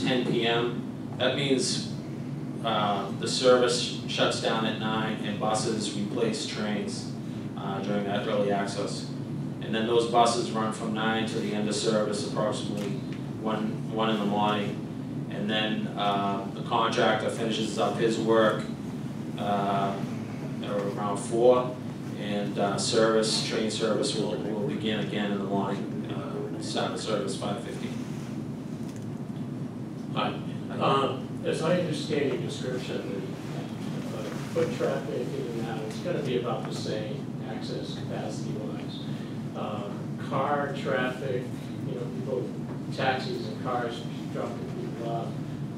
10 p.m. That means the service shuts down at 9 and buses replace trains during that early access. And then those buses run from 9 to the end of service, approximately 1 in the morning. And then the contractor finishes up his work around 4, and train service will begin again in the morning. Start the service 5:50. As I understand your description, the foot traffic in and out, it's going to be about the same access capacity-wise. Car traffic, people, taxis and cars dropping people off.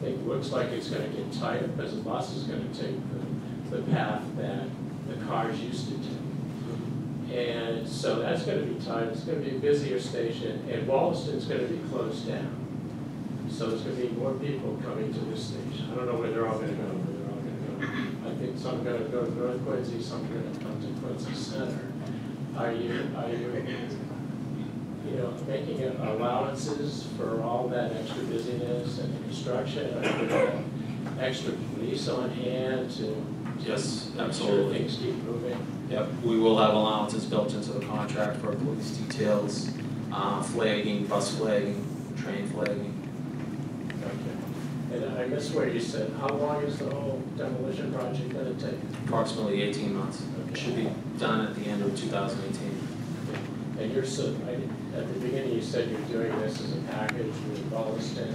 It looks like it's going to get tighter because the bus is going to take the path that the cars used to take. And so that's going to be tight. It's going to be a busier station, and Wollaston's going to be closed down. So there's going to be more people coming to this station. I don't know where they're all going to go. I think some are going to go to North Quincy, some are going to come to Quincy Center. Are you making allowances for all that extra busyness and construction? Are you going to have extra police on hand to Yes, make absolutely. sure things keep moving? Yep, we will have allowances built into the contract for police details, flagging, bus flagging, train flagging. Okay. And I missed where you said, how long is the whole demolition project going to take? Approximately 18 months. It should be done at the end of 2018. And at the beginning you said you're doing this as a package with Wollaston.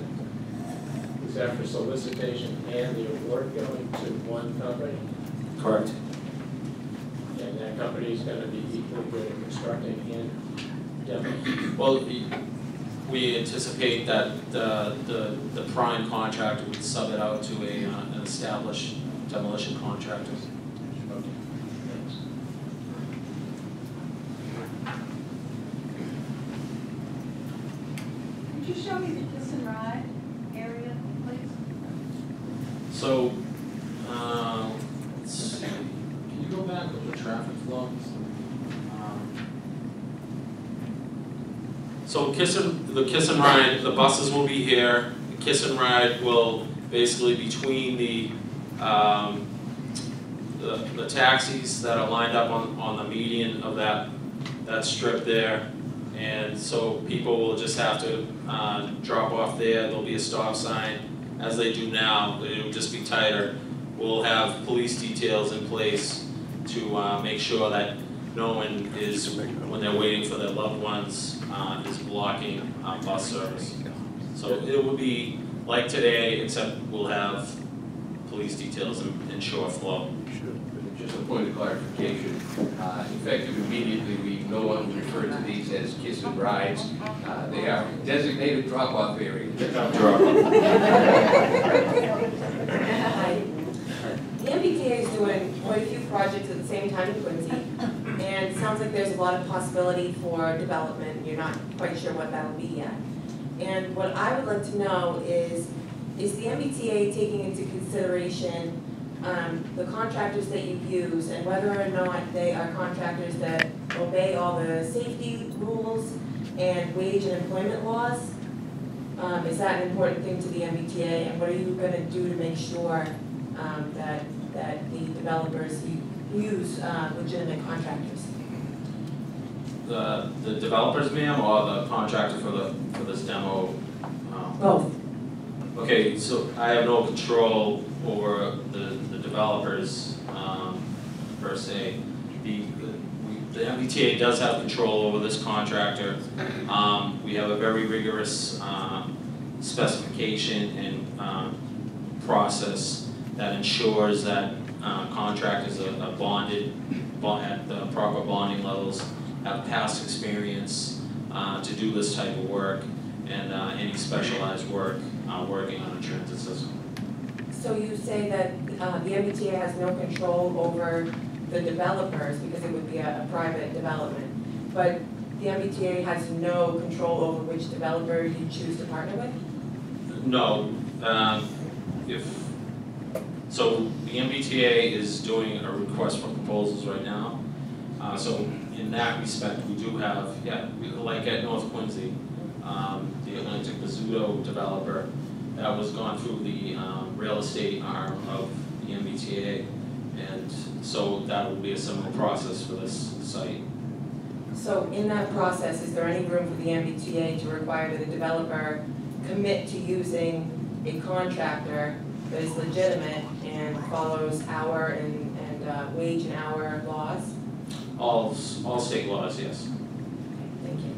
Is that for solicitation and the award going to one company? Correct. And that company is going to be equally good at constructing and demoing? Well, we anticipate that the prime contractor would sub it out to an established demolition contractor. Okay, thanks. Could you show me the kiss and ride area, please? So, let's see. Can you go back with the traffic flow? So the kiss and ride, the buses will be here. The kiss and ride will basically between the taxis that are lined up on the median of that strip there. And so people will just have to drop off there. There'll be a stop sign, as they do now. It'll just be tighter. We'll have police details in place to make sure that no one is, when they're waiting for their loved ones, is blocking bus service. So it will be like today, except we'll have police details and ensure flow. Just a point of clarification. Effective immediately, we no longer refer to these as kiss and rides. They are designated drop-off areas. The MBTA is doing quite a few projects at the same time in Quincy, and it sounds like there's a lot of possibility for development. You're not quite sure what that'll be yet. And what I would like to know is the MBTA taking into consideration the contractors that you use and whether or not they are contractors that obey all the safety rules and wage and employment laws? Is that an important thing to the MBTA, and what are you going to do to make sure that the developers use legitimate contractors? The developers, ma'am, or the contractor for this demo? Both. Okay, so I have no control over the developers per se. The MBTA does have control over this contractor. We have a very rigorous specification and process that ensures that contractors are bonded at the proper bonding levels, have past experience to do this type of work, and any specialized work working on a transit system. So you say that the MBTA has no control over the developers because it would be a private development, but the MBTA has no control over which developer you choose to partner with? No. So the MBTA is doing a request for proposals right now. So in that respect, we do have, like at North Quincy, the Atlantic Pizzuto developer that was gone through the real estate arm of the MBTA, and so that will be a similar process for this site. So in that process, is there any room for the MBTA to require that a developer commit to using a contractor that is legitimate and follows hour and wage and hour laws? All state laws, yes. Thank you.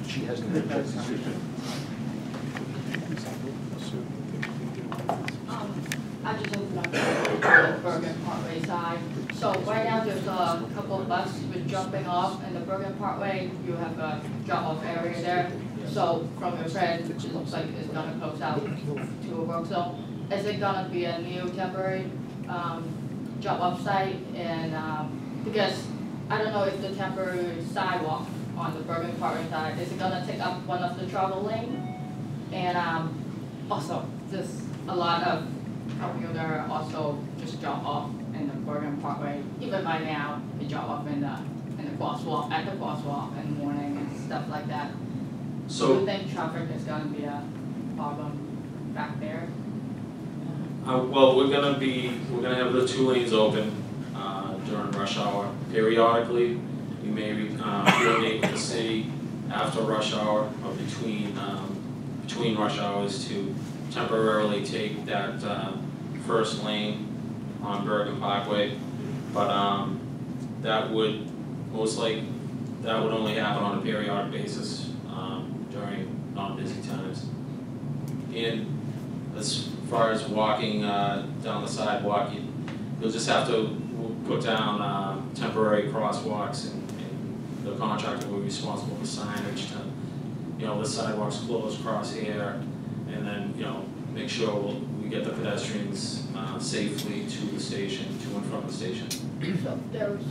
She hasn't been I just opened up the Bergen Parkway side. So right now there's a couple of buses with jumping off, and the Bergen Parkway, you have a drop-off area there. So from your friend, which it looks like it's gonna close out to a work zone, is it gonna be a new temporary drop-off site? And because I don't know if the temporary sidewalk on the Bergen Parkway side, is it gonna take up one of the travel lane? And also, there's a lot of commuter also just drop off in the Bergen Parkway. Even by now, they drop off in the crosswalk, at the crosswalk in the morning and stuff like that. Do So, you think traffic is gonna be a problem back there? well, we're gonna have the 2 lanes open during rush hour. Periodically, we may coordinate with the city after rush hour or between rush hours to temporarily take that first lane on Bergen Parkway, but that would only happen on a periodic basis during non-busy times. And as far as walking down the sidewalk, you'll just have to put down temporary crosswalks, and the contractor will be responsible for signage to, the sidewalks closed across here, and then, make sure we get the pedestrians safely to the station, to and from the station. So there's,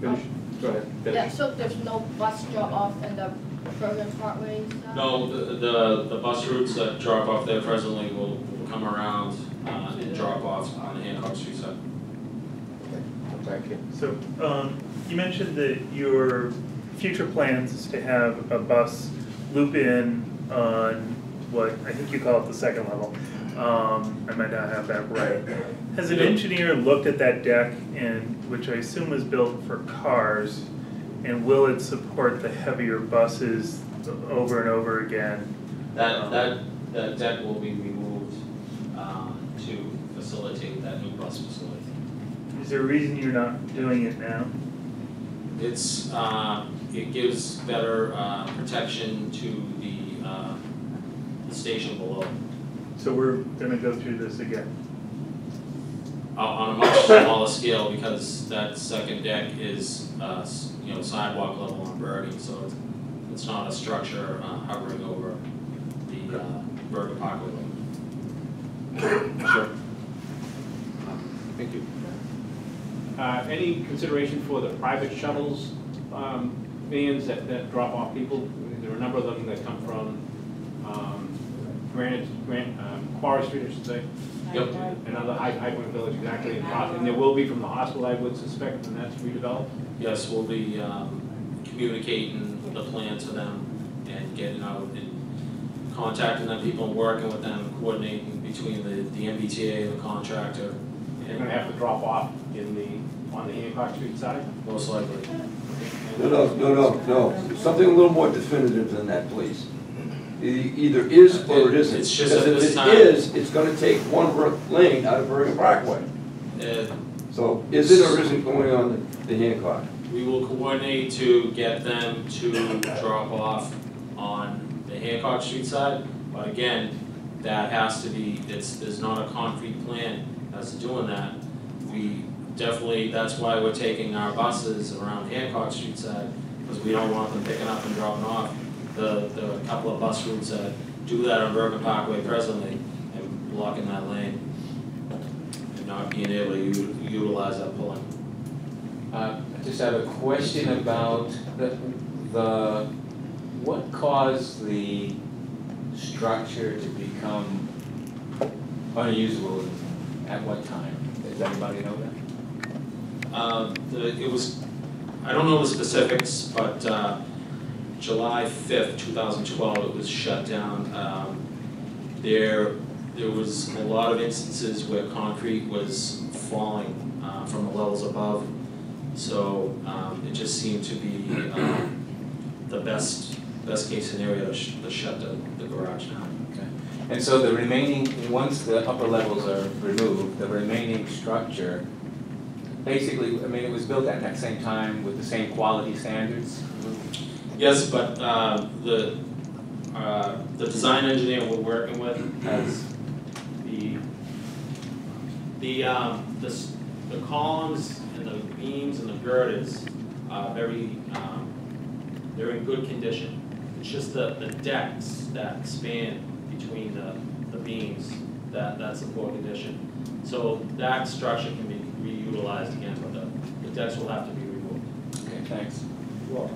Finish. Go ahead. Finish. yeah, so there's no bus drop off in the Bergen Parkway side? No, the bus routes that drop off there presently will come around and drop off on the Hancock Street side. Thank you. So, you mentioned that your future plans is to have a bus loop in on what, I think you call it the second level. I might not have that right. Has an engineer looked at that deck, which I assume was built for cars, and will it support the heavier buses over and over again? That deck will be removed to facilitate that new bus facility. Is there a reason you're not doing it now? It gives better protection to the station below. So we're gonna go through this again. On a much smaller scale, because that second deck is, sidewalk level on Bergen, so it's not a structure hovering over the Bergen Parkway. Sure. Thank you. Any consideration for the private shuttles, vans that drop off people? There are a number of them that come from Quarry Street, I should say. Yep. Another High Point Village, exactly. And there will be from the hospital, I would suspect, when that's redeveloped. Yes, we'll be communicating the plan to them and getting out and contacting them, people and working with them, coordinating between the MBTA and the contractor. They're gonna have to drop off on the Hancock Street side? Most likely. No. Something a little more definitive than that, please. Either is or it isn't. It's just at this time. Because if it is, it's gonna take one lane out of Bergen Parkway. So is it or isn't going on the Hancock? We will coordinate to get them to drop off on the Hancock Street side, but again, that has to be, there's not a concrete plan as to doing that. We definitely, that's why we're taking our buses around Hancock Street side, because we don't want them picking up and dropping off the couple of bus routes that do that on Bergen Parkway presently and blocking that lane and not being able to utilize that pulling. I just have a question about what caused the structure to become unusable at what time? Does anybody know that? It was, I don't know the specifics, but July 5th, 2012, it was shut down. There was a lot of instances where concrete was falling from the levels above. So it just seemed to be the best case scenario to shut the garage down. Okay. And so the remaining, once the upper levels are removed, the remaining structure, basically, I mean, it was built at that same time with the same quality standards? Yes, but the design engineer we're working with has the columns and the beams and the girders are they're in good condition. It's just the decks that span between the beams that's in poor condition. So that structure can be reutilized again, but the decks will have to be removed. Okay, thanks. Well,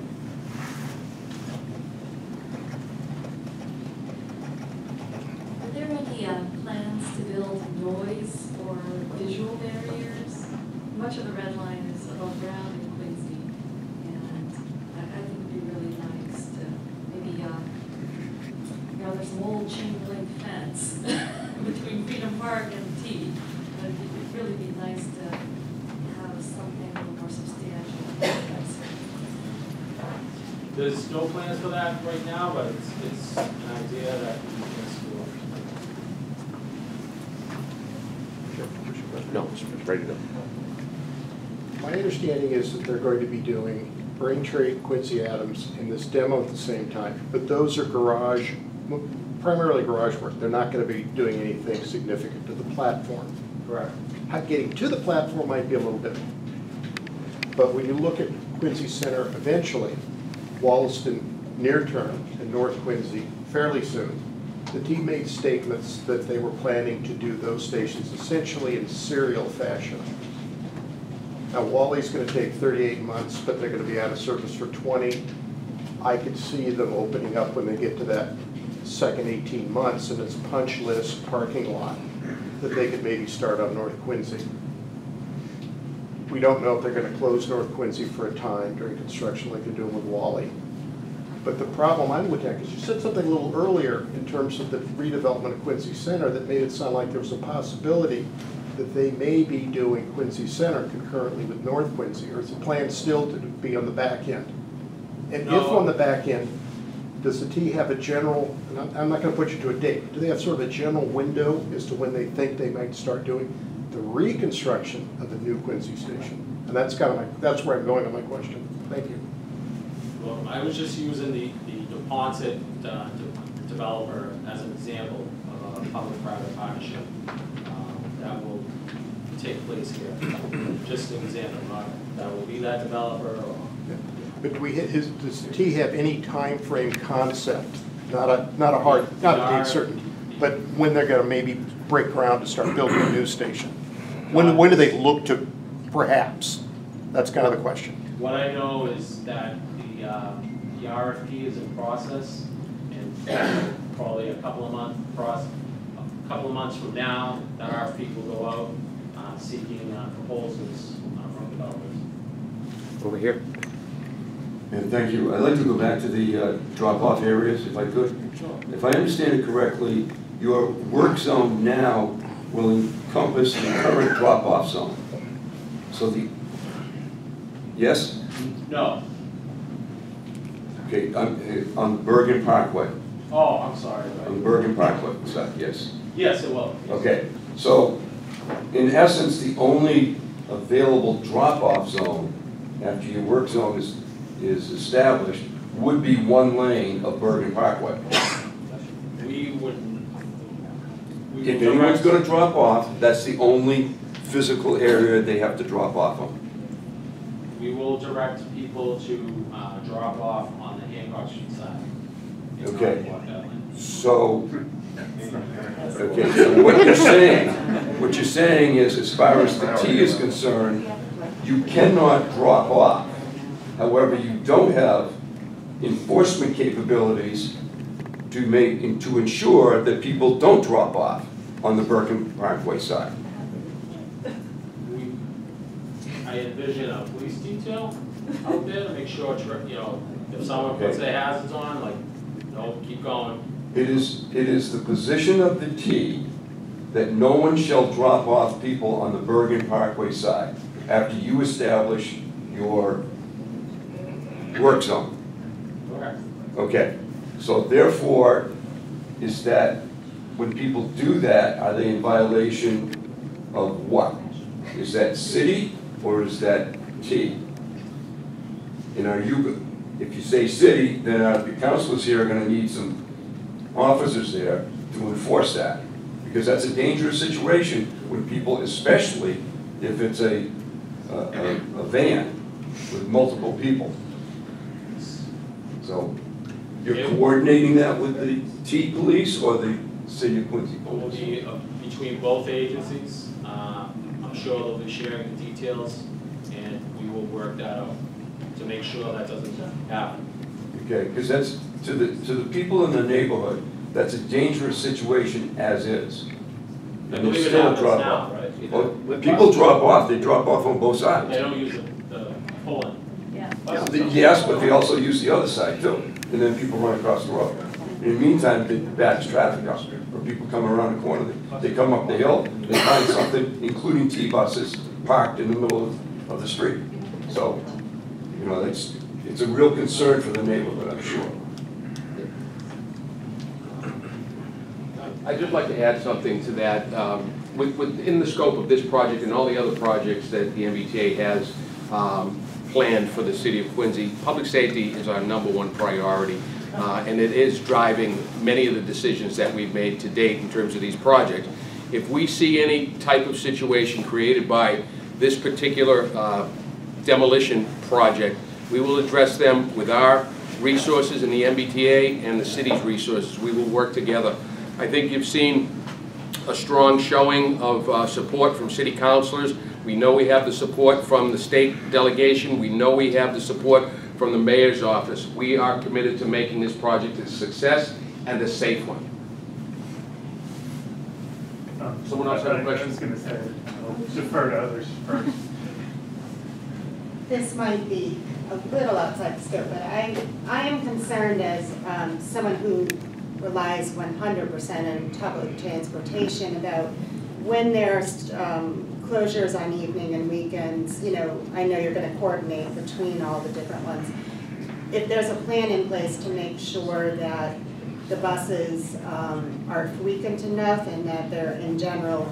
Are there any plans to build noise or visual barriers? Much of the red line is above ground in Quincy, and I think it'd be really nice to maybe, there's an old chain link fence between Freedom Park and T. But it'd really be nice to have something a little more substantial. There's no plans for that right now, but it's an idea that we can explore. No, it's ready to go. My understanding is that they're going to be doing Braintree, Quincy Adams, and this demo at the same time. But those are primarily garage work. They're not going to be doing anything significant to the platform. Correct. Getting to the platform might be a little bit. But when you look at Quincy Center eventually, Wollaston near term, and North Quincy fairly soon, the team made statements that they were planning to do those stations essentially in serial fashion. Now, Wally's going to take 38 months, but they're going to be out of service for 20. I could see them opening up when they get to that second 18 months, and it's punch list parking lot that they could maybe start on North Quincy. We don't know if they're going to close North Quincy for a time during construction like they're doing with Wally. But the problem I'm looking at, because you said something a little earlier in terms of the redevelopment of Quincy Center that made it sound like there was a possibility that they may be doing Quincy Center concurrently with North Quincy, or is the plan still to be on the back end? And No. if on the back end, does the T have a general, and I'm not going to put you to a date, do they have sort of a general window as to when they think they might start doing the reconstruction of the new Quincy station? And that's kind of that's where I'm going on my question. Thank you. Well, I was just using the DuPont developer as an example of a public-private partnership that will take place here. Just an example, that will be that developer or. But does the T have any time frame concept? Not a hard, not a date certain, but when they're going to maybe break ground to start building a new station? When do they look to, perhaps? That's kind of the question. What I know is that the RFP is in process, and probably a couple of months from now, that RFP will go out seeking proposals from developers. Over here. And thank you. I'd like to go back to the drop-off areas, if I could. If I understand it correctly, your work zone now will encompass the current drop-off zone. So yes? No. Okay, on Bergen Parkway. Oh, I'm sorry. On Bergen Parkway, yes. Yes, it will. Okay, so in essence, the only available drop-off zone after your work zone is established would be one lane of Bergen Parkway. If anyone's going to drop off, that's the only physical area they have to drop off on. We will direct people to drop off on the Hancock Street side. Okay. So what you're saying is, as far as the T is concerned, you cannot drop off. However, you don't have enforcement capabilities to ensure that people don't drop off on the Bergen Parkway side. I envision a police detail out there to make sure, If someone puts their hazards on, like, no, keep going. It is the position of the T that no one shall drop off people on the Bergen Parkway side after you establish your work zone. Correct. Okay, so therefore, is that, when people do that, are they in violation of what? Is that city or is that T? And are you, if you say city, then the councilors here are gonna need some officers there to enforce that. Because that's a dangerous situation when people, especially if it's a van with multiple people. So, you're coordinating that with the T police or the city of Quincy We'll police? be between both agencies. I'm sure they'll be sharing the details, and we will work that out to make sure that doesn't happen. Okay, because that's, to the people in the neighborhood, that's a dangerous situation as is. I And believe it's it still a happens drop now, off. right? Well, people drop off, they drop off on both They sides. don't use the pull-in. Yeah. Yes, but they also use the other side too, and then people run across the road. In the meantime, it backs traffic up, or people come around the corner, they come up the hill, they find something, including T-buses, parked in the middle of the street. So, you know, it's a real concern for the neighborhood, I'm sure. I'd just like to add something to that. Within the scope of this project and all the other projects that the MBTA has planned for the city of Quincy, public safety is our #1 priority. And it is driving many of the decisions that we've made to date in terms of these projects. If we see any type of situation created by this particular demolition project, we will address them with our resources in the MBTA and the city's resources. We will work together. I think you've seen a strong showing of support from city councilors. We know we have the support from the state delegation. We know we have the support from the mayor's office. We are committed to making this project a success and a safe one. Someone else have a question? I was gonna say, I'll defer to others first. This might be a little outside the scope, but I am concerned as someone who relies 100% on public transportation about when there's closures on evening and weekends. You know, I know you're going to coordinate between all the different ones. If there's a plan in place to make sure that the buses are frequent enough and that they're in general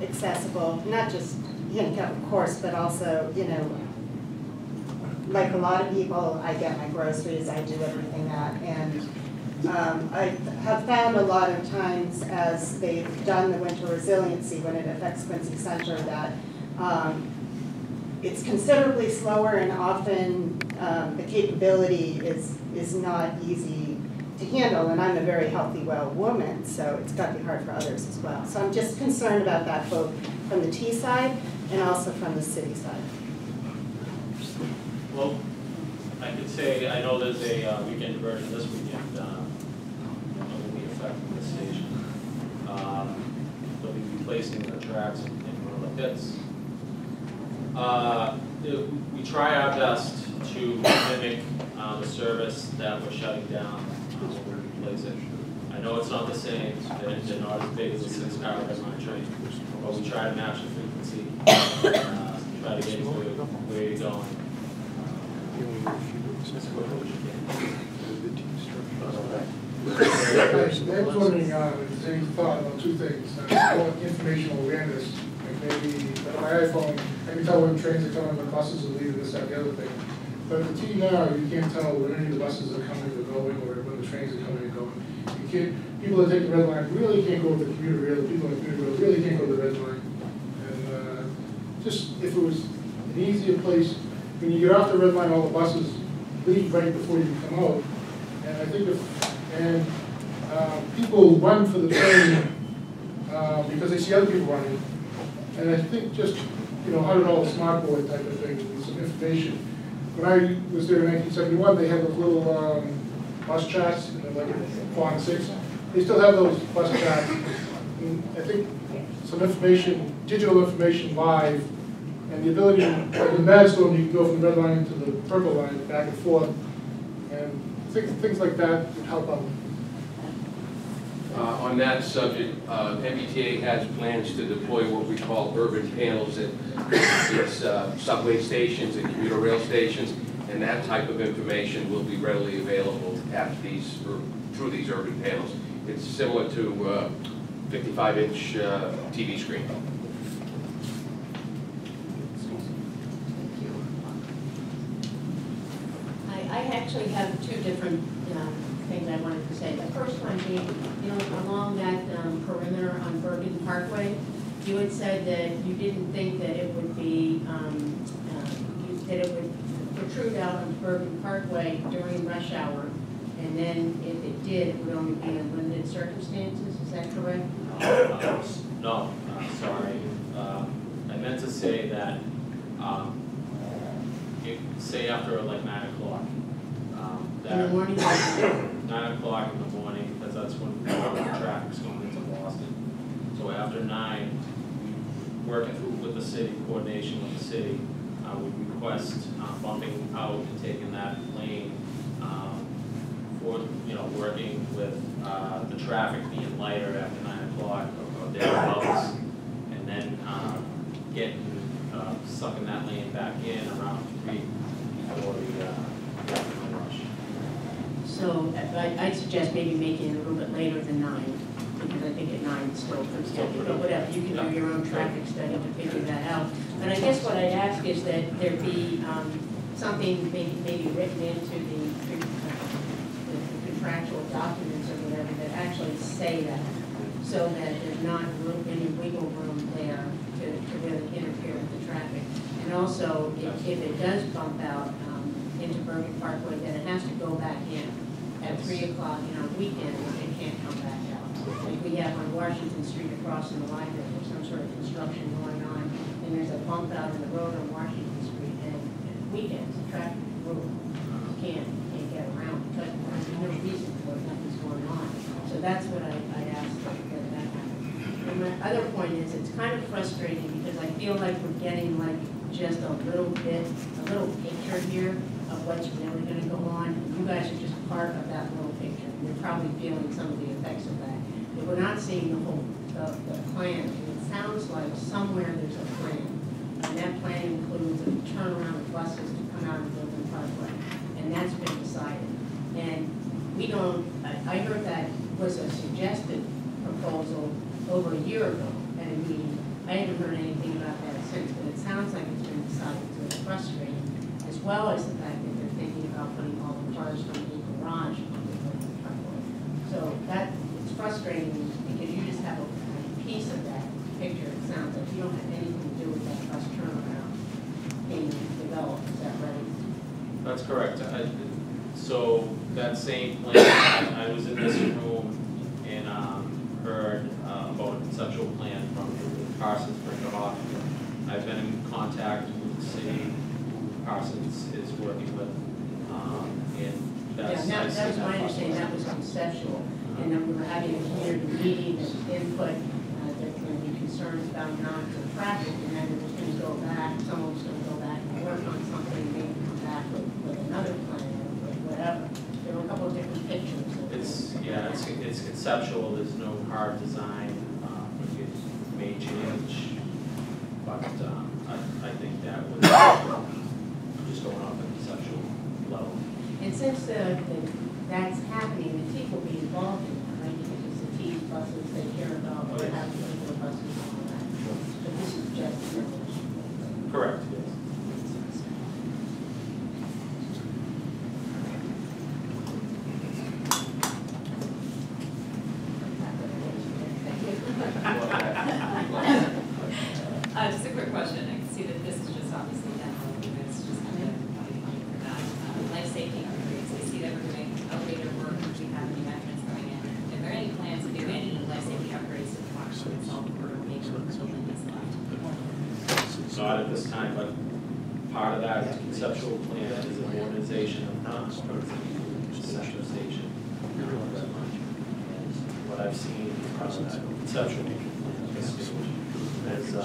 accessible, not just handicap, of course, but also, you know, like a lot of people, I get my groceries, I do everything that, and I have found a lot of times as they've done the winter resiliency when it affects Quincy Center that it's considerably slower and often the capability is not easy to handle, and I'm a very healthy, well woman, so it's got to be hard for others as well. So I'm just concerned about that both from the T side and also from the city side. Well, I could say, I know there's a weekend diversion this weekend, will be affecting the station. They'll be replacing the tracks in one of the pits. We try our best to mimic the service that we're shutting down when we replace it. I know it's not the same, they're not as big as a 6-hour red line train, but we try to match the frequency, try to get to where you're going. I was wondering, if there's any thought about two things. One, informational awareness, like maybe my iPhone, I can tell when trains are coming, when buses are leaving, this, that, the other thing. But the T now, you can't tell when any of the buses are coming or going, or when the trains are coming and going. You can't, people that take the red line really can't go to the commuter rail, the people on the commuter rail really can't go to the red line. And just, if it was an easier place, when you get off the red line, all the buses leave right before you come out. And I think people run for the train because they see other people running. And I think just, you know, $100 smart board type of thing with some information. When I was there in 1971, they had those little bus charts, like font 6. They still have those bus charts. And I think some information, digital information live And the ability, like in Madstone, you can go from the red line to the purple line, back and forth, and things like that would help out. On that subject, MBTA has plans to deploy what we call urban panels at its subway stations and commuter rail stations, and that type of information will be readily available at these, or through these urban panels. It's similar to 55-inch TV screen. I actually have two different things I wanted to say. The first one being, along that perimeter on Bergen Parkway, you had said that you didn't think that it would be, that it would protrude out on Bergen Parkway during rush hour, and then if it did, it would only be in limited circumstances. Is that correct? No, sorry. I meant to say that, say after like 9 o'clock. In the morning? 9 o'clock in the morning, because that's when the traffic's going into Boston. So after 9, working through with the city, coordination with the city, we request bumping out and taking that lane for, working with the traffic being lighter after 9 o'clock or thereabouts, and then getting, sucking that lane back in around 3 before the afternoon rush. So I'd suggest maybe making it a little bit later than 9, because I think at 9 it's still pretty heavy, but whatever, you can do your own traffic study to figure that out. But I guess what I'd ask is that there be something maybe written into the contractual documents or whatever that actually say that, so that there's not any wiggle room there to really interfere with the traffic. And also, if it does bump out into Bergen Parkway, then it has to go back in at 3 o'clock, weekends, it can't come back out. Like we have on Washington Street across from the library, there's some sort of construction going on, and there's a bump out in the road on Washington Street, and weekends, the traffic road can't get around, but there's no reason for it, nothing's going on. So that's what I asked that happen. And my other point is, it's kind of frustrating because I feel like we're getting like just a little picture here of what's really going to go on. You guys are just part of that little picture. You're probably feeling some of the effects of that. But we're not seeing the whole the plan. And it sounds like somewhere there's a plan. And that plan includes a turnaround of buses to come out of Bergen Parkway. And that's been decided. And we don't, I heard that was a suggested proposal over a year ago at a meeting. I haven't heard anything about that since, but it sounds like it's been decided, so it's frustrating, as well as the fact that they're thinking about putting all the cars from the garage on the Bergen Parkway. So that, it's frustrating because you just have a piece of that picture. It sounds like you don't have anything to do with that bus turnaround being developed. Is that right? That's correct. So that same plan, I was in this room and heard about a conceptual plan from Parsons Brinckerhoff. I've been in contact with the city Parsons is working with, and that's. Yeah, that was my understanding, that was conceptual. And then we were having a community meeting and input, there's going to be concerns about non-traffic, and then it was going to go back, someone was going to go back and work on something, maybe come back with another plan or whatever. There were a couple of different pictures. It's conceptual, there's no hard design, it may change, but I think that was just going off the conceptual level. And since that's happening, the T will be involved in that, right? Because it's the T buses, they care about what happens with the buses and all that. But this is just Demolition. Correct, yes. Just a quick question. I can see that this is just obviously demo, it's just kind of money for that. Life safety upgrades, I see that we're doing elevator work, we have new entrance coming in. Are there any plans to do any life safety upgrades to the function itself or make sure the building is left? Not at this time, but part of that conceptual plan is an organization of central station. What I've seen from that conceptual plan is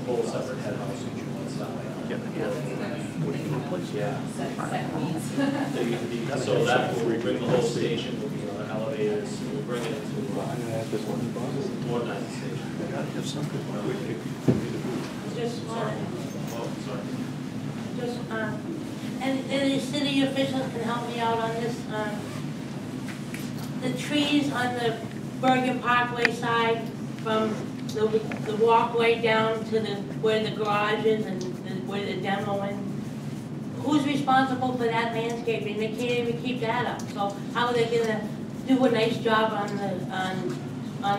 whole separate head house and stuff like that. Yeah. So that will bring the whole station, will be on the elevators, we'll bring it into more nice station. Just one. Oh, sorry. Just, and the city officials can help me out on this, the trees on the Bergen Parkway side from the walkway down to where the garage is and where the demo and who's responsible for that landscaping? They can't even keep that up, so how are they gonna do a nice job on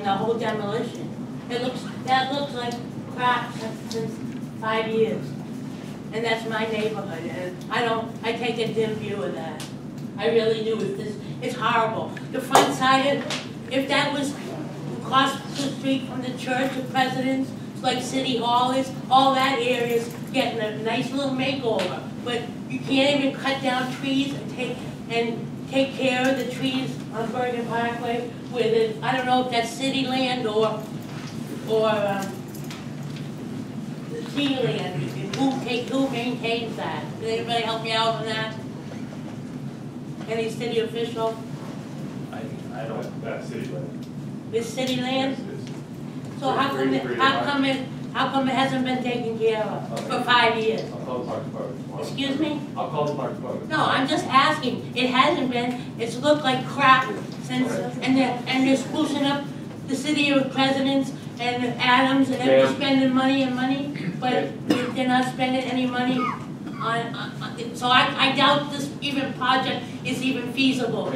the whole demolition? That looks like crap since 5 years. And that's my neighborhood, and I take a dim view of that. I really do. It's horrible. The front side, if that was across the street from the Church of Presidents, like City Hall is, all that area is getting a nice little makeover. But you can't even cut down trees and take care of the trees on Bergen Parkway with I don't know if that's city land or the city land. Who maintains that? Can anybody help me out on that? Any city official? I don't. That's city land. It's city land? So how come it hasn't been taken care of for 5 years? I'll call the park department. Excuse me? I'll call the park department. No, I'm just asking. It hasn't been. It's looked like crap since, and they're sprucing up the city of Presidents and Adams, and they're spending money and money, but they're not spending any money on so I doubt this project is even feasible.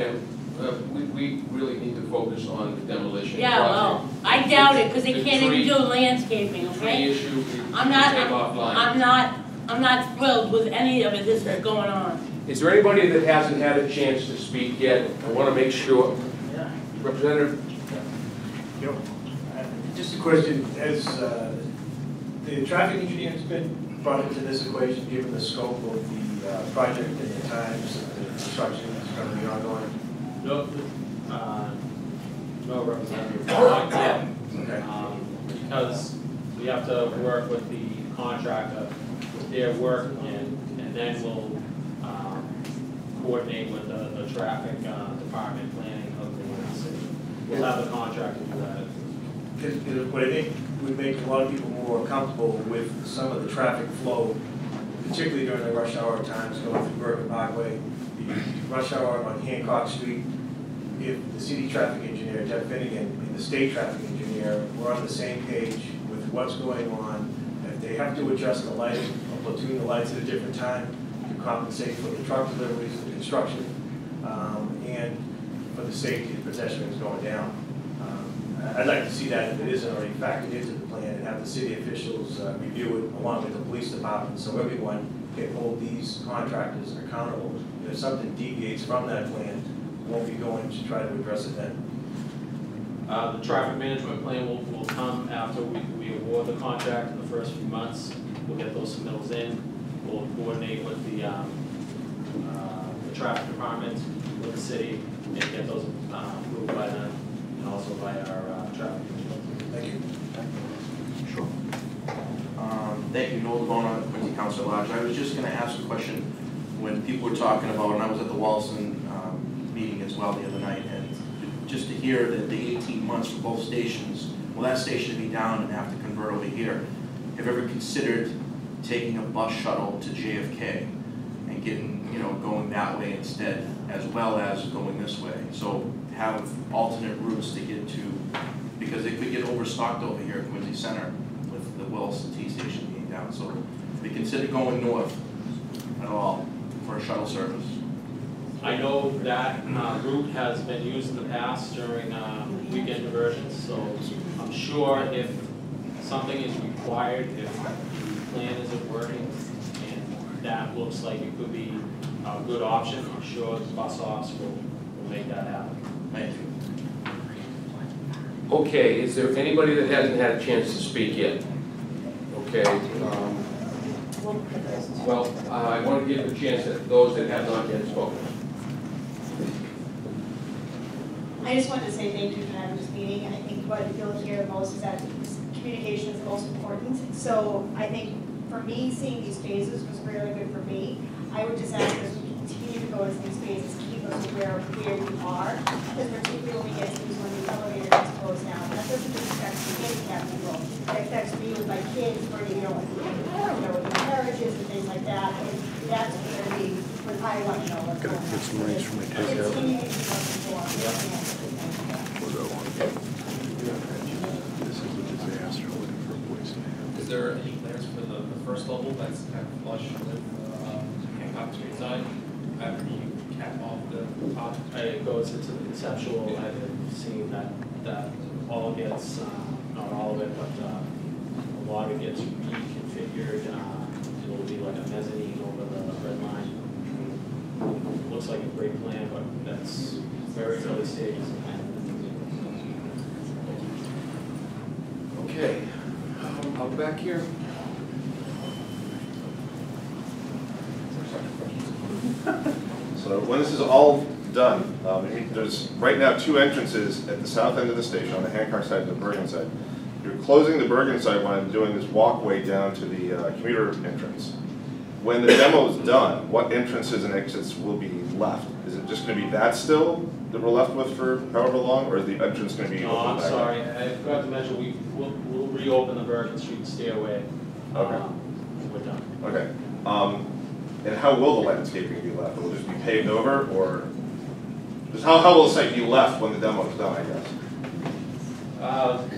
We really need to focus on the demolition project. Yeah, well, I doubt it, because they can't even do landscaping, okay? The issue, I'm not thrilled with any of it that's going on. Is there anybody that hasn't had a chance to speak yet? I want to make sure. Representative? Just a question, has the traffic engineer has been brought into this equation, given the scope of the project and the times that the construction is going to be ongoing? No representative, not yet. Okay. Because we have to work with the contractor, with their work, and then we'll coordinate with the traffic department planning of the city. We'll have the contractor do that. Because what I think would make a lot of people more comfortable with some of the traffic flow, particularly during the rush hour times going through Bergen Parkway, the rush hour on Hancock Street. If the city traffic engineer, Jeff Finnegan, and the state traffic engineer were on the same page with what's going on, if they have to adjust the lighting or platoon the lights at a different time to compensate for the truck deliveries, the construction, and for the safety of pedestrians going down. I'd like to see that if it isn't already factored into the plan and have the city officials review it along with the police department so everyone can hold these contractors accountable. If something deviates from that plan, won't be going to try to address it then. The traffic management plan will come after we award the contract in the first few months. We'll get those submittals in. We'll coordinate with the traffic department, with the city, and get those approved by them, and also by our traffic engineer. Thank you. Sure. Thank you, Noel Bona, Quincy Council at Large. I was just going to ask a question when people were talking about, and I was at the Wallaston meeting as well the other night, and just to hear that the 18 months for both stations, well, that station to be down and have to convert over here. Have you ever considered taking a bus shuttle to JFK and getting, going that way instead, as well as going this way? So have alternate routes to get to, because it could get overstocked over here at Quincy Center with the Wilson T station being down. So have you considered going north at all for a shuttle service? I know that route has been used in the past during weekend diversions, so I'm sure if something is required, if the plan isn't working, and that looks like it could be a good option, I'm sure the bus ops will make that happen. Thank you. Okay, is there anybody that hasn't had a chance to speak yet? Okay. Well, I want to give a chance to those that have not yet spoken. I just wanted to say thank you for having this meeting, and I think what you'll hear most is that communication is the most important. So I think for me, seeing these phases was really good for me. I would just ask as we continue to go into these phases, keep us aware of where you are, because particularly when we get to these when the elevator gets closed now, that doesn't just affect the handicapped people. It affects me with my kids, for with the carriages and things like that. And that's where I want to know what's going on. Get some rates from my takeout. Continue to keep us informed. This is a disaster, looking for a place to have. Is there any plans for the first level that's kind of flush with Hancock Street side? After you cap off the top? It goes into the conceptual, I've seen that all gets, not all of it, but a lot of it gets reconfigured. It'll be like a mezzanine over the red line. Looks like a great plan, but that's very early stages. Okay, I'll back here. So when this is all done, there's right now 2 entrances at the south end of the station on the Hancock side and the Bergen side. You're closing the Bergen side when I'm doing this walkway down to the commuter entrance. When the demo's done, what entrances and exits will be left? Is it just going to be that still that we're left with for however long, or is the entrance going to be No, open I'm back up? sorry, I forgot to mention, we'll reopen the Bergen Street stairway. Okay. We're done. Okay. And how will the landscaping be left? Will it just be paved over, or just how will the site be left when the demo is done, I guess?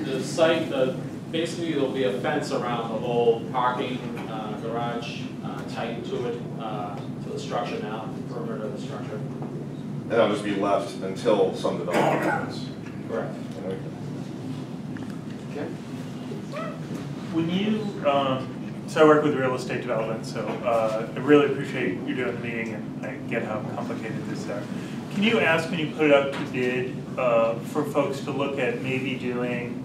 The site, basically there'll be a fence around the whole parking garage, tightened to it, to the structure now, the perimeter of the structure. And that'll just be left until some development happens. Correct. Okay. When you, so I work with real estate development, so I really appreciate you doing the meeting, and I get how complicated this is. Can you ask when you put it up to bid for folks to look at maybe doing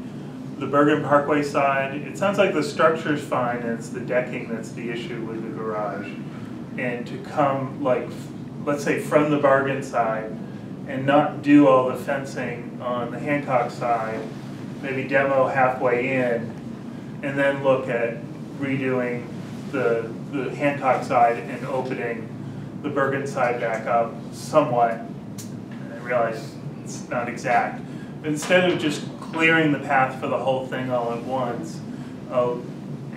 the Bergen Parkway side? It sounds like the structure's fine, and it's the decking that's the issue with the garage. And to come, like, let's say from the Bergen side, and not do all the fencing on the Hancock side, maybe demo halfway in, and then look at redoing the Hancock side and opening the Bergen side back up somewhat. And I realize it's not exact, but instead of just clearing the path for the whole thing all at once,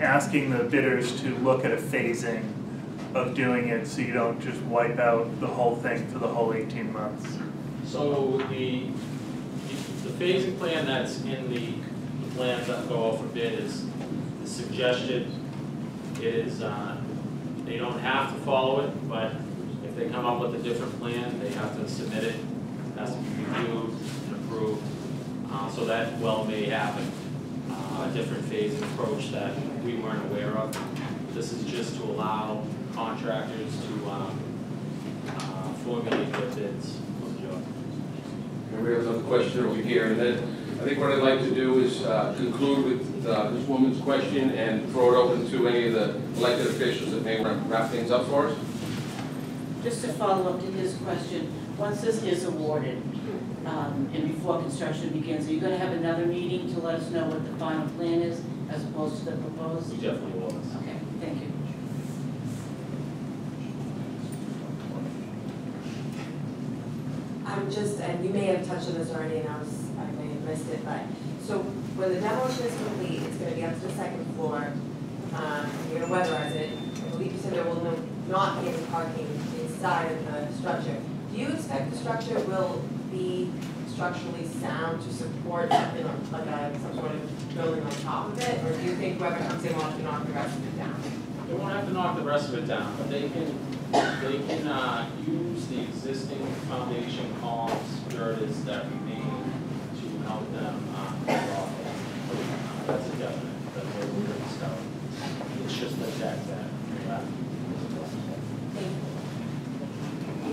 asking the bidders to look at a phasing of doing it so you don't just wipe out the whole thing for the whole 18 months. So the phasing plan that's in the plans that go out for bid is suggested. It is, they don't have to follow it, but if they come up with a different plan, they have to submit it. It has to be reviewed and approved. So that well may happen, a different phasing approach that we weren't aware of. This is just to allow contractors to formulate their bids on the job. Everybody has another question over here, and then I think what I'd like to do is conclude with this woman's question and throw it open to any of the elected officials that may want to wrap things up for us. Just to follow up to his question, once this is awarded and before construction begins, are you going to have another meeting to let us know what the final plan is as opposed to the proposed? We definitely will. Okay, thank you. I'm just, and you may have touched on this already, and I may have missed it, but, so when the demolition is complete, it's gonna be up to the 2nd floor. You're gonna weatherize it. I believe you said there will not be any parking inside of the structure. Do you expect the structure will be structurally sound to support something like some sort of building on top of it? Or do you think whoever comes in will have to knock the rest of it down? They won't have to knock the rest of it down, but they can use the existing foundation columns, girders that remain to help them get off. That's a definite, that's what we're going to start. It's just the deck that we left.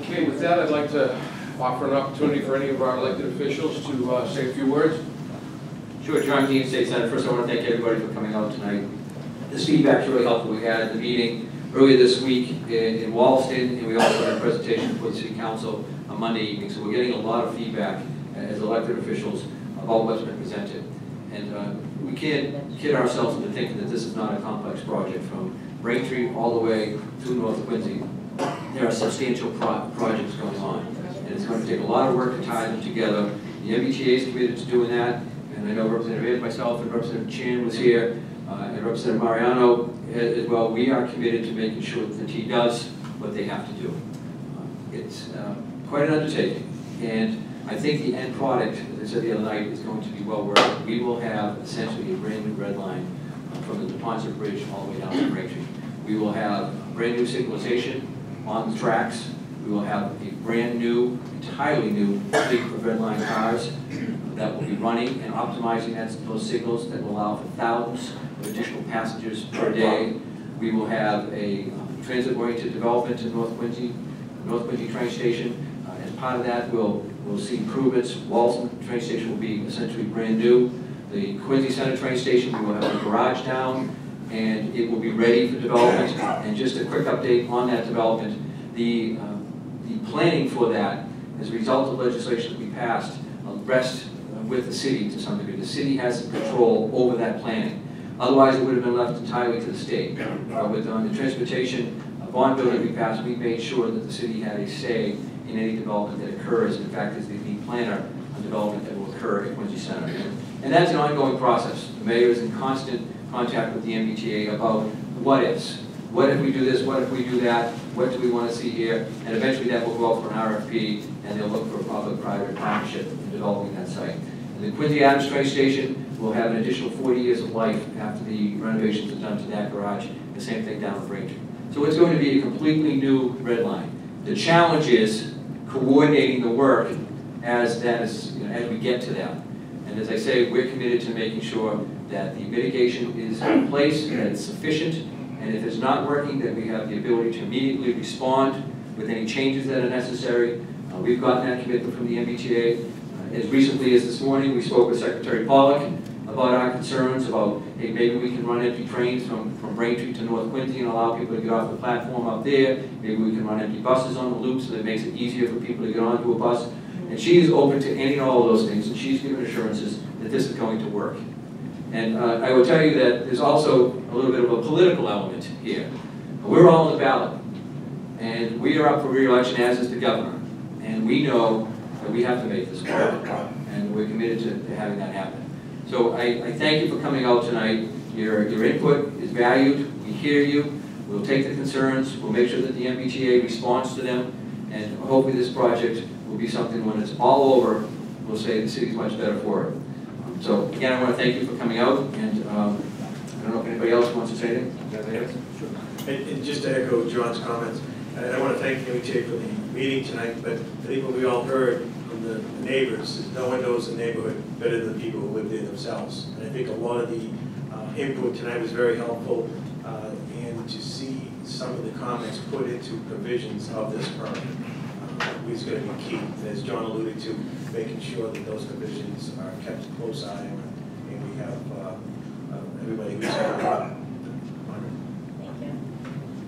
Okay, with that, I'd like to offer an opportunity for any of our elected officials to say a few words. Sure, John Dean, State Senator. First, I want to thank everybody for coming out tonight. This feedback's really helpful. We had at the meeting earlier this week in Wallaston, and we also had a presentation for the City Council on Monday evening. So we're getting a lot of feedback as elected officials about what's been presented. And we can't kid ourselves into thinking that this is not a complex project. From Braintree all the way to North Quincy, there are substantial projects going on. And it's going to take a lot of work to tie them together. The MBTA is committed to doing that, and I know Representative Ed, myself, and Representative Chan was here, and Representative Mariano as well. We are committed to making sure that the T does what they have to do. It's quite an undertaking, and I think the end product, as I said the other night, is going to be well worth it. We will have essentially a brand new red line from the Deposit Bridge all the way down to Braintree. We will have brand new signalization on the tracks. We will have a brand new, entirely new fleet of red line cars that will be running and optimizing those signals that will allow for thousands of additional passengers per day. We will have a transit-oriented development in North Quincy train station. As part of that, we'll see improvements. Walton train station will be essentially brand new. The Quincy Center train station, we will have a garage down, and it will be ready for development. And just a quick update on that development, the planning for that, as a result of legislation that we passed, rests with the city to some degree. The city has control over that planning. Otherwise, it would have been left entirely to the state. With on the transportation bond bill that we passed, we made sure that the city had a say in any development that occurs. In fact, is the lead planner on development that will occur at Quincy Center. And that's an ongoing process. The mayor is in constant contact with the MBTA about what ifs. What if we do this? What if we do that? What do we want to see here? And eventually that will go out for an RFP, and they'll look for a public-private partnership in developing that site. And the Quincy Adams train station will have an additional 40 years of life after the renovations are done to that garage. The same thing down at Braintree. So it's going to be a completely new red line. The challenge is coordinating the work as we get to that. And as I say, we're committed to making sure that the mitigation is in place, that it's sufficient, and if it's not working, that we have the ability to immediately respond with any changes that are necessary. We've gotten that commitment from the MBTA. As recently as this morning, we spoke with Secretary Pollock about our concerns about, hey, maybe we can run empty trains from Braintree to North Quincy and allow people to get off the platform up there. Maybe we can run empty buses on the loop so that makes it easier for people to get onto a bus. And she is open to any and all of those things, and she's given assurances that this is going to work. And I will tell you that there's also a little bit of a political element here. We're all on the ballot, and we are up for re-election, as is the governor. And we know that we have to make this work, and we're committed to having that happen. So I thank you for coming out tonight. Your input is valued. We hear you. We'll take the concerns. We'll make sure that the MBTA responds to them, and hopefully this project will be something when it's all over, we'll say the city's much better for it. So again, I want to thank you for coming out, and I don't know if anybody else wants to say anything. Sure. And just to echo John's comments, I want to thank the MBTA for the meeting tonight, but I think what we all heard from the neighbors is no one knows the neighborhood better than the people who live there themselves. And I think a lot of the input tonight was very helpful, and to see some of the comments put into provisions of this permit is going to be key. And as John alluded to, making sure that those provisions are kept a close eye on, and we have everybody who's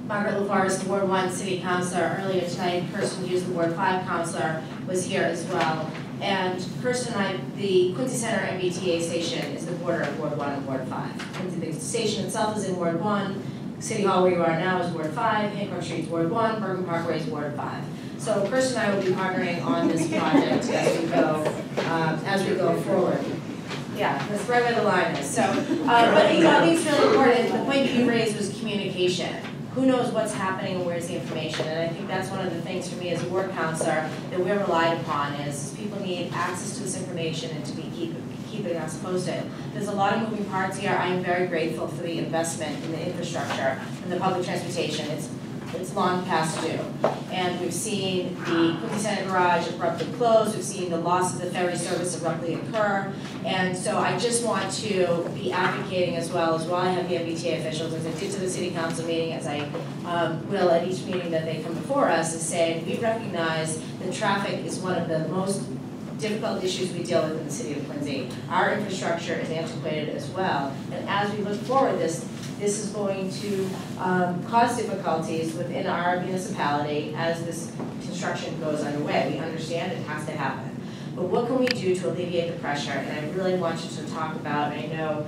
Margaret LaForest, Ward 1 City Councilor. Earlier tonight, Kirsten Hughes, the Ward 5 Councilor, was here as well. And Kirsten and I, the Quincy Center MBTA station is the border of Ward 1 and Ward 5. The station itself is in Ward 1. City Hall, where you are now, is Ward 5. Hancock Street is Ward 1. Bergen Parkway is Ward 5. So Kirsten and I will be partnering on this project as we go forward. Yeah, that's right where the line is. So, but I think it's really important. The point that you raised was communication. Who knows what's happening and where's the information? And I think that's one of the things for me as a ward councilor that we're relied upon is people need access to this information and to be keeping us posted. There's a lot of moving parts here. I am very grateful for the investment in the infrastructure and the public transportation. It's long past due. And we've seen the Quincy Center garage abruptly close. We've seen the loss of the ferry service abruptly occur. And so I just want to be advocating as well while I have the MBTA officials, as I did to the city council meeting, as I will at each meeting that they come before us, is saying we recognize that traffic is one of the most difficult issues we deal with in the city of Quincy. Our infrastructure is antiquated as well. And as we look forward, this is going to cause difficulties within our municipality as this construction goes underway. We understand it has to happen. but what can we do to alleviate the pressure? And I really want you to talk about, and I know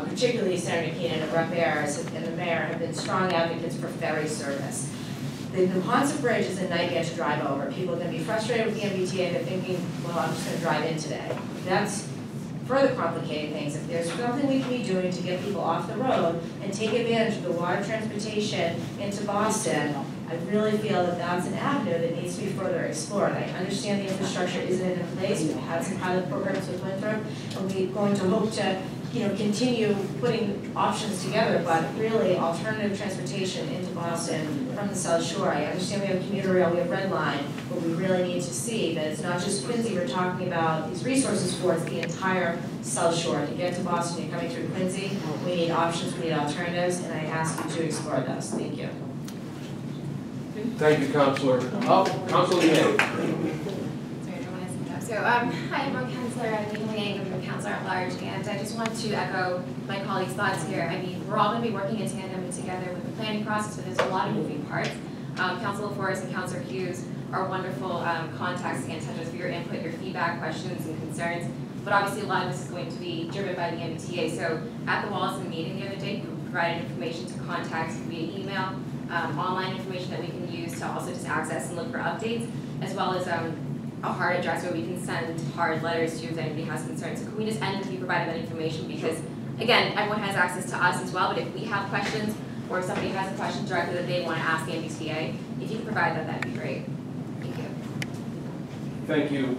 particularly Senator Keenan and Rep. Ayers and the mayor have been strong advocates for ferry service. The Neponset Bridge is a nightmare to drive over. People are going to be frustrated with the MBTA. They're thinking, well, I'm just going to drive in today. That's further complicating things. If there's something we can be doing to get people off the road and take advantage of the water transportation into Boston, I really feel that that's an avenue that needs to be further explored. I understand the infrastructure isn't in place. We've had some pilot programs with Winthrop, and we're going to hope to continue putting options together, but really alternative transportation into Boston from the South Shore. I understand we have commuter rail, we have Red Line, but we really need to see that it's not just Quincy we're talking about these resources for, it's the entire South Shore. To get to Boston, you're coming through Quincy, we need options, we need alternatives, and I ask you to explore those. Thank you. Thank you, Councilor. Councilor Yang. So, hi, I'm Councilor Yang, I'm a Councilor at Large, and I just want to echo my colleagues' thoughts here. I mean, we're all going to be working in tandem and together with the planning process, but there's a lot of moving parts. Councilor Forrest and Councilor Hughes are wonderful contacts to get in touch with for your input, your feedback, questions, and concerns. But obviously, a lot of this is going to be driven by the MBTA. So, at the Wollaston meeting the other day, we provided information to contact via email, online information that we can use to also just access and look for updates, as well as a hard address where we can send hard letters to if anybody has concerns. So can we just end with you providing that information? Because again, everyone has access to us as well, but if we have questions or if somebody has a question directly that they want to ask the MBTA, if you can provide that, that'd be great. Thank you. Thank you.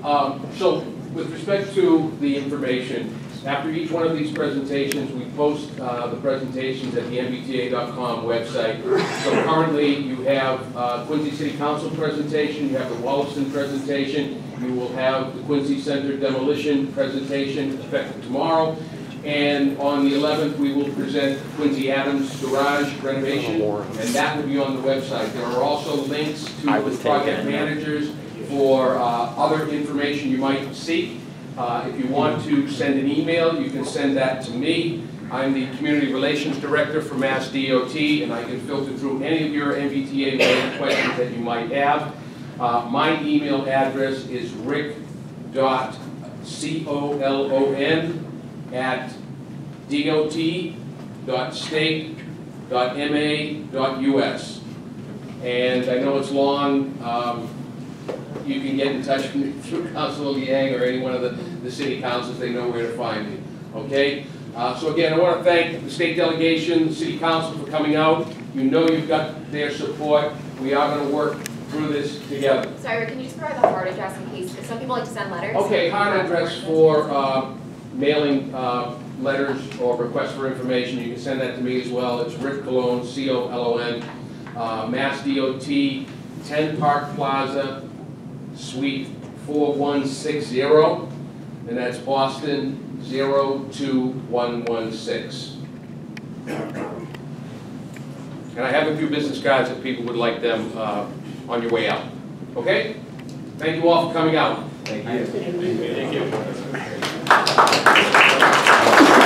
So with respect to the information, after each one of these presentations, we post the presentations at the MBTA.com website. So currently you have Quincy City Council presentation, you have the Wollaston presentation, you will have the Quincy Center demolition presentation effective tomorrow, and on the 11th we will present Quincy Adams garage renovation, and that will be on the website. There are also links to the project managers for other information you might seek. If you want to send an email, you can send that to me. I'm the Community Relations Director for Mass DOT, and I can filter through any of your MBTA-related questions that you might have. My email address is rick.colon@dot.state.ma.us. And I know it's long. You can get in touch with me through Councilor Yang or any one of the city councils. They know where to find me. Okay? So again, I want to thank the state delegation, the city council for coming out. You know you've got their support. We are going to work through this together. Sorry, Rick, can you just provide the hard address in case, some people like to send letters. Okay, hard address for mailing letters or requests for information. You can send that to me as well. It's Rick Colon, C-O-L-O-N, Mass DOT, 10 Park Plaza, Suite 4160, and that's Boston 02116. And I have a few business cards if people would like them on your way out. Okay? Thank you all for coming out. Thank you. Thank you.